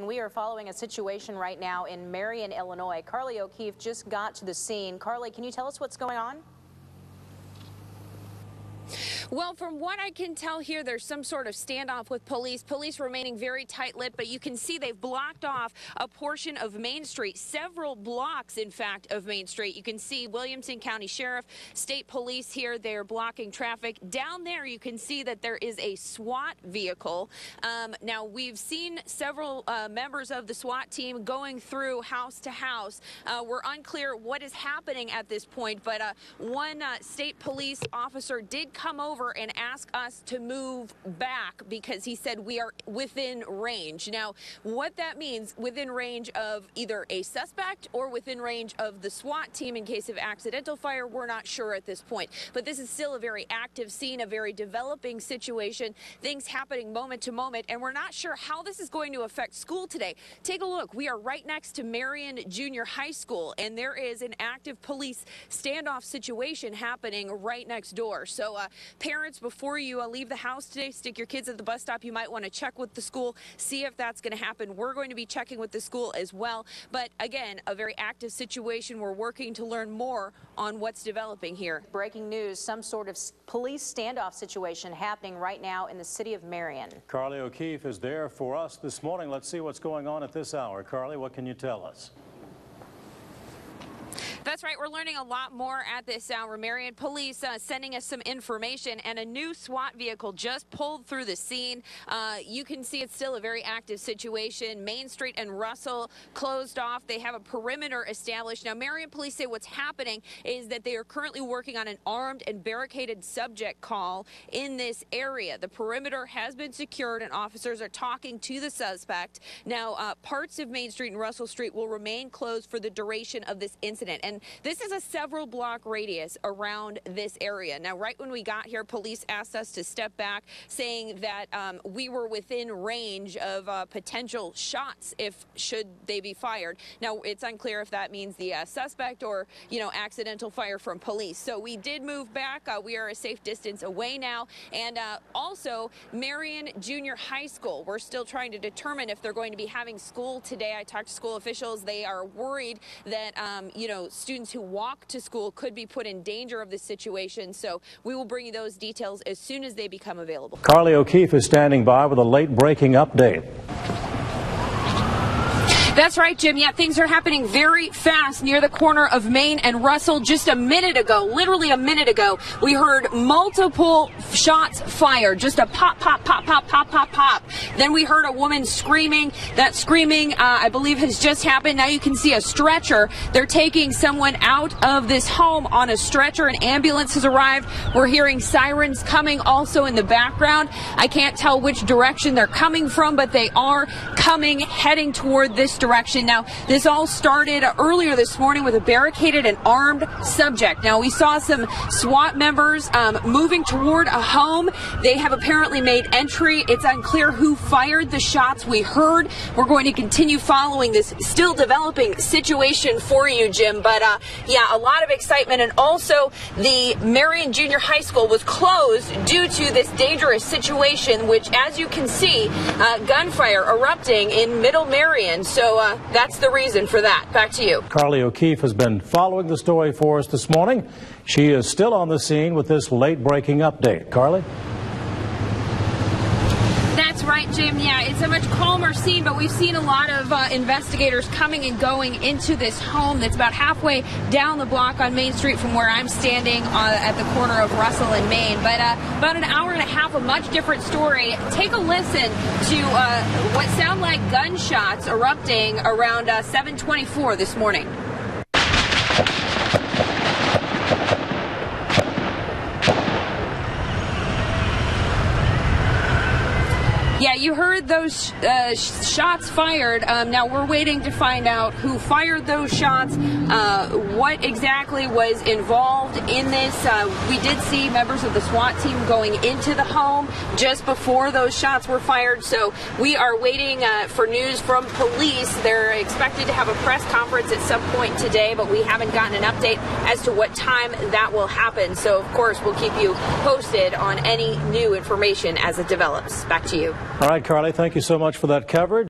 We are following a situation right now in Marion, Illinois. Carly OKeefe just got to the scene. Carly, can you tell us what's going on? Well, from what I can tell here, there's some sort of standoff with police. Police remaining very tight-lipped, but you can see they've blocked off a portion of Main Street, several blocks, in fact, of Main Street. You can see Williamson County Sheriff, State Police here. They're blocking traffic. Down there, you can see that there is a SWAT vehicle. Now, we've seen several members of the SWAT team going through house to house. We're unclear what is happening at this point, but one state police officer did come over and ask us to move back because he said we are within range. Now, what that means, within range of either a suspect or within range of the SWAT team in case of accidental fire, we're not sure at this point. But this is still a very active scene, a very developing situation, things happening moment to moment, and we're not sure how this is going to affect school today. Take a look. We are right next to Marion Junior High School, and there is an active police standoff situation happening right next door. So parents, before you leave the house today, stick your kids at the bus stop. You might want to check with the school, see if that's going to happen. We're going to be checking with the school as well. But again, a very active situation. We're working to learn more on what's developing here. Breaking news, some sort of police standoff situation happening right now in the city of Marion. Carly OKeefe is there for us this morning. Let's see what's going on at this hour. Carly, what can you tell us? That's right. We're learning a lot more at this hour. Marion police sending us some information, and a new SWAT vehicle just pulled through the scene. You can see it's still a very active situation. Main Street and Russell closed off. They have a perimeter established. Now, Marion police say what's happening is that they are currently working on an armed and barricaded subject call in this area. The perimeter has been secured, and officers are talking to the suspect. Now, parts of Main Street and Russell Street will remain closed for the duration of this incident. And this is a several block radius around this area. Now, right when we got here, police asked us to step back, saying that we were within range of potential shots should they be fired. Now, it's unclear if that means the suspect or, accidental fire from police. So we did move back. We are a safe distance away now. And also, Marion Junior High School. We're still trying to determine if they're going to be having school today. I talked to school officials. They are worried that, students who walk to school could be put in danger of this situation. So we will bring you those details as soon as they become available. Carly OKeefe is standing by with a late breaking update. That's right, Jim. Yeah, things are happening very fast near the corner of Main and Russell. Just a minute ago, literally a minute ago, we heard multiple shots fired. Just a pop, pop, pop, pop, pop, pop, pop. Then we heard a woman screaming. That screaming, I believe, has just happened. Now you can see a stretcher. They're taking someone out of this home on a stretcher. An ambulance has arrived. We're hearing sirens coming also in the background. I can't tell which direction they're coming from, but they are coming, heading toward this direction. Now, this all started earlier this morning with a barricaded and armed subject. Now, we saw some SWAT members moving toward a home. They have apparently made entry. It's unclear who fired the shots we heard. We're going to continue following this still developing situation for you, Jim. But yeah, a lot of excitement. And also, the Marion Junior High School was closed due to this dangerous situation, which, as you can see, gunfire erupting in Middle Marion. So that's the reason for that. Back to you. Carly OKeefe has been following the story for us this morning. She is still on the scene with this late breaking update. Carly? That's right, Jim. Yeah, it's a much calmer scene, but we've seen a lot of investigators coming and going into this home that's about halfway down the block on Main Street from where I'm standing at the corner of Russell and Main. But about an hour and a half, a much different story. Take a listen to what sound like gunshots erupting around 7:24 this morning. Yeah, you heard those shots fired. Now we're waiting to find out who fired those shots, what exactly was involved in this. We did see members of the SWAT team going into the home just before those shots were fired. So we are waiting for news from police. They're expected to have a press conference at some point today, but we haven't gotten an update as to what time that will happen. So, of course, we'll keep you posted on any new information as it develops. Back to you. All right, Carly, thank you so much for that coverage.